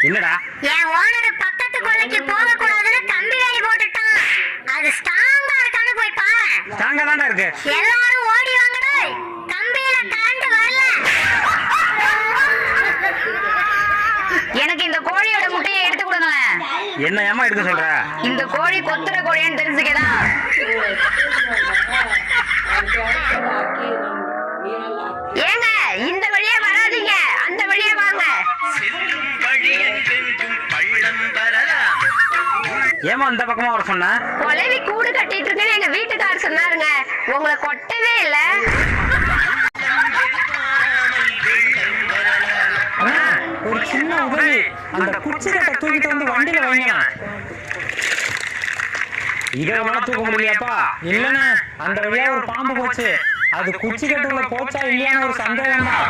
என்னடா? என் ஓனர் பக்கத்து கொல்லைக்கு போக கூடாதுன்னு கம்பி வேலி போட்டுட்டான். அது ஸ்ட்ராங்கா இருக்கான்னு போய் பாரு. ஸ்ட்ராங்கா தான்டா இருக்கு. எல்லாரும் ஓடி வாங்கடா. கம்பியில கரண்ட் வரல. எனக்கு இந்த கோழியோட முட்டையை எடுத்து கொடுங்களேன். என்ன ஏமா எடுக்க சொல்ற? இந்த கோழி கொத்துற கோழின்னு தெரிஞ்சுக்கதான். ஏங்க இந்த வழியா வராதீங்க, அந்த வழியா வாங்க. ஏமா இந்த பக்கமா வர சொன்ன? கொலைவி கூடு கட்டிட்டு இருக்குன்னு எங்க வீட்டுக்காரர் சொன்னாருங்க. உங்களை கொட்டவே இல்ல. ஒரு சின்ன உதவி, அந்த குச்சி கட்டை தூக்கிட்டு வந்து வண்டியில வைங்க. இதை வேணா தூக்க முடியலையாப்பா? இல்லண்ணா, அந்த வழியா ஒரு பாம்பு போச்சு. அது குச்சி கட்டுல போச்சா இல்லையான்னு ஒரு சந்தேகம் தான்.